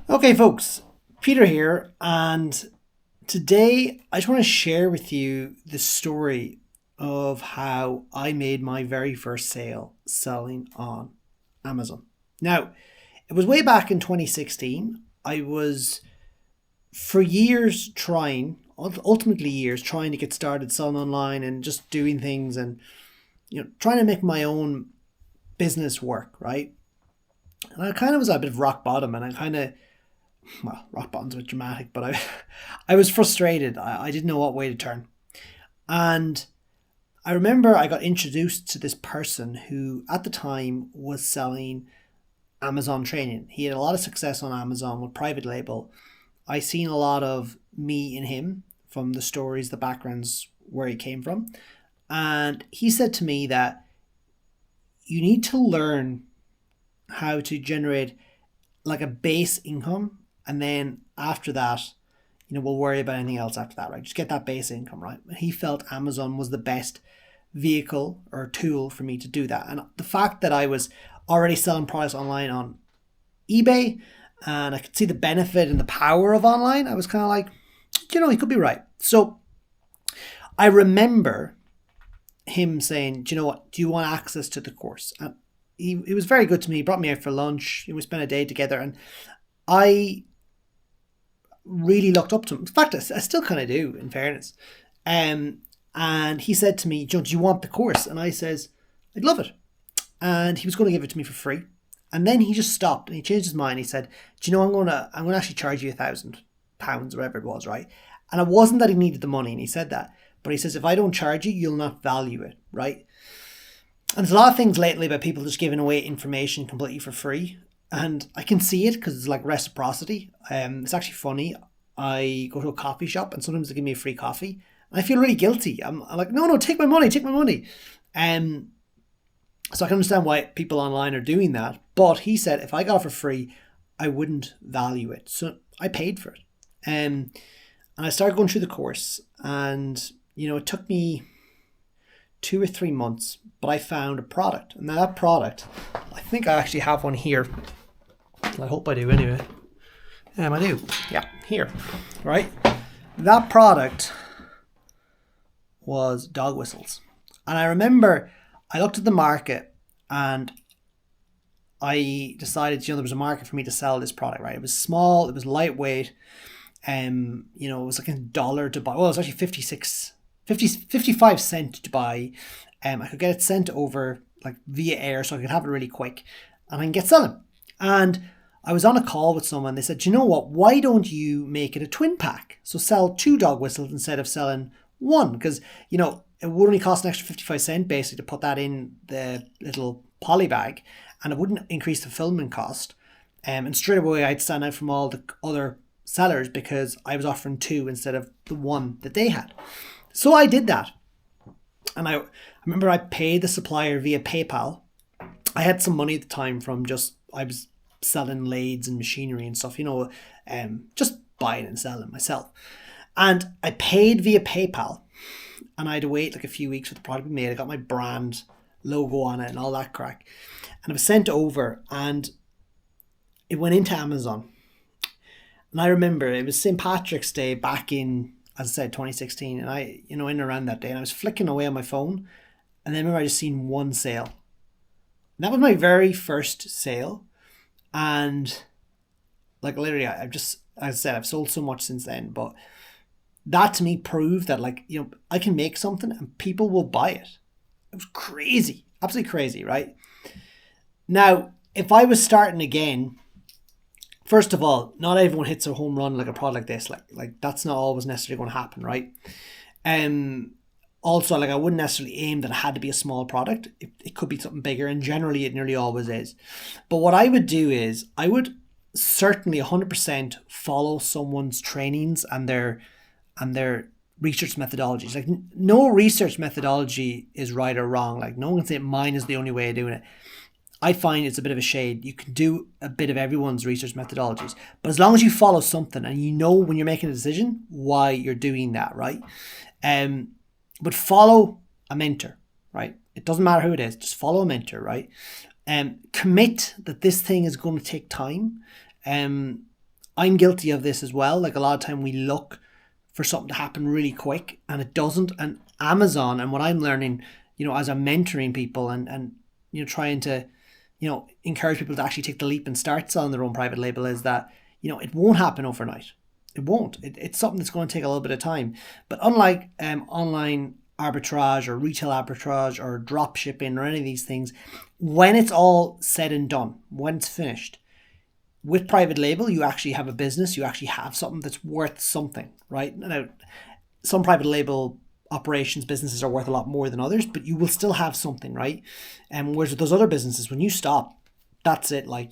Okay, folks, Peter here, and today I just want to share with you the story of how I made my very first sale selling on Amazon. Now, it was way back in 2016. I was for years trying, ultimately years, trying to get started selling online and just doing things and trying to make my own business work, right? And I kind of was at a bit of rock bottom, and I kind of rock bottom's a bit dramatic, but I was frustrated. I didn't know what way to turn. And I remember I got introduced to this person who at the time was selling Amazon training. He had a lot of success on Amazon with private label. I seen a lot of me in him from the stories, the backgrounds, where he came from. And he said to me that you need to learn how to generate like a base income, and then after that, we'll worry about anything else after that, right? Just get that base income, right? And he felt Amazon was the best vehicle or tool for me to do that. And the fact that I was already selling products online on eBay and I could see the benefit and the power of online, I was kind of like, he could be right. So I remember him saying, do you know what? Do you want access to the course? And he was very good to me. He brought me out for lunch. We spent a day together, and I really looked up to him. In fact, I still kind of do, in fairness. And he said to me, do you want the course? And I says, I'd love it. And he was going to give it to me for free. And then he just stopped and he changed his mind. He said, do you know, I'm going to actually charge you £1,000 or whatever it was, right? And it wasn't that he needed the money, and he said that. But he says, if I don't charge you, you'll not value it, right? And there's a lot of things lately about people just giving away information completely for free. And I can see it because it's like reciprocity. It's actually funny. I go to a coffee shop and sometimes they give me a free coffee. And I feel really guilty. I'm like, no, take my money, take my money. So I can understand why people online are doing that. But he said if I got it for free, I wouldn't value it. So I paid for it. And I started going through the course. And, it took me 2 or 3 months, but I found a product. And now that product, I think I actually have one here. I hope I do anyway. I do. Yeah, here. Right? That product was dog whistles. And I remember I looked at the market and I decided, there was a market for me to sell this product, right? It was small, it was lightweight. It was like $1 to buy. Well, it was actually 55 cents to buy. I could get it sent over like via air, so I could have it really quick and I can get selling. And I was on a call with someone. They said, you know what? Why don't you make it a twin pack? So sell 2 dog whistles instead of selling one, because, it would only cost an extra 55 cents basically to put that in the little poly bag, and it wouldn't increase the fulfillment cost. And straight away I'd stand out from all the other sellers because I was offering 2 instead of the 1 that they had. So I did that. And I remember I paid the supplier via PayPal. I had some money at the time from I was selling lathes and machinery and stuff, just buying and selling myself. And I paid via PayPal, and I had to wait like a few weeks for the product to be made. I got my brand logo on it and all that crack. And it was sent over and it went into Amazon. And I remember it was St. Patrick's Day back in, as I said, 2016. And I, in and around that day, and I was flicking away on my phone. And then I remember I just seen one sale. And that was my very first sale. And like literally, I've just, as I said, I've sold so much since then. But that to me proved that I can make something and people will buy it. It was crazy, absolutely crazy, right? Now, if I was starting again, first of all, not everyone hits a home run like a product like this. Like that's not always necessarily going to happen, right? Also, I wouldn't necessarily aim that it had to be a small product. It could be something bigger, and generally it nearly always is. But what I would do is I would certainly 100% follow someone's trainings and their research methodologies. Like no research methodology is right or wrong. Like no one can say mine is the only way of doing it. I find it's a bit of a shade. You can do a bit of everyone's research methodologies, but as long as you follow something and when you're making a decision why you're doing that, right? But follow a mentor, right? It doesn't matter who it is, just follow a mentor, right? Commit that this thing is going to take time. I'm guilty of this as well. Like a lot of time we look for something to happen really quick and it doesn't. And Amazon, and what I'm learning, as I'm mentoring people and trying to, encourage people to actually take the leap and start selling their own private label, is that, it won't happen overnight. It won't. It's something that's going to take a little bit of time. But unlike online arbitrage or retail arbitrage or drop shipping or any of these things, when it's all said and done, when it's finished, with private label, you actually have a business, you actually have something that's worth something, right? Now, some private label operations businesses are worth a lot more than others, but you will still have something, right? And whereas with those other businesses, when you stop, that's it. Like,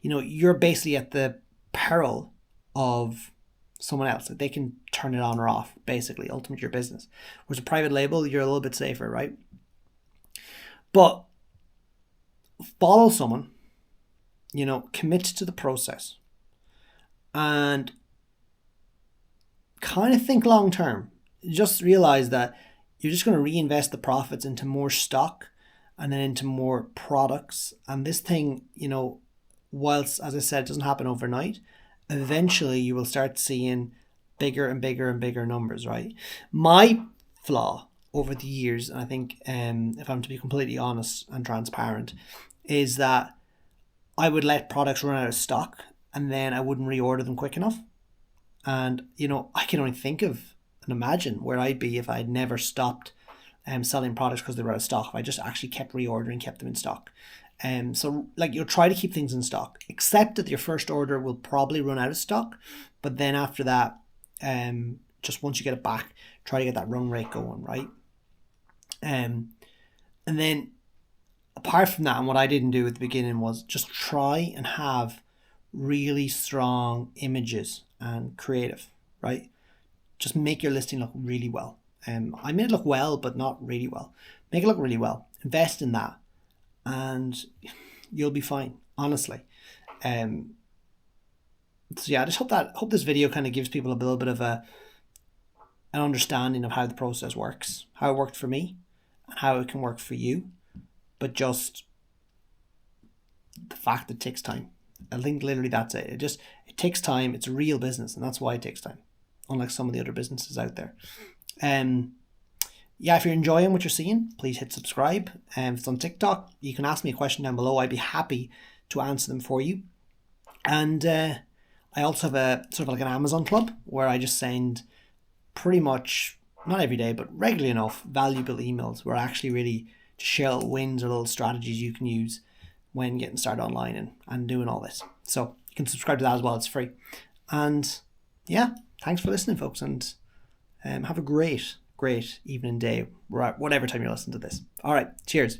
you're basically at the peril of someone else. Like, they can turn it on or off, basically, ultimately your business. Whereas a private label, you're a little bit safer, right? But follow someone, commit to the process and kind of think long term. Just realize that you're just going to reinvest the profits into more stock and then into more products. And this thing, whilst, as I said, it doesn't happen overnight, eventually you will start seeing bigger and bigger and bigger numbers, right? My flaw over the years, and I think if I'm to be completely honest and transparent, is that I would let products run out of stock and then I wouldn't reorder them quick enough. And, I can only think of and imagine where I'd be if I'd never stopped selling products because they were out of stock. If I just actually kept reordering, kept them in stock. So you'll try to keep things in stock, except that your first order will probably run out of stock. But then after that, just once you get it back, try to get that run rate going, right? And then apart from that, and what I didn't do at the beginning was just try and have really strong images and creative, right? Just make your listing look really well. I made it look well, but not really well. Make it look really well. Invest in that, and you'll be fine. Honestly. So yeah, I just hope this video kind of gives people a little bit of an understanding of how the process works, how it worked for me, and how it can work for you. But just the fact that it takes time. I think literally that's it. It takes time. It's a real business, and that's why it takes time, unlike some of the other businesses out there. Yeah, if you're enjoying what you're seeing, please hit subscribe. If it's on TikTok, you can ask me a question down below. I'd be happy to answer them for you. And I also have a sort of like an Amazon club where I just send pretty much, not every day, but regularly enough, valuable emails where I actually really share little wins or little strategies you can use when getting started online and doing all this. So you can subscribe to that as well. It's free. And yeah, thanks for listening, folks. And have a great evening, day, whatever time you're listening to this. All right. Cheers.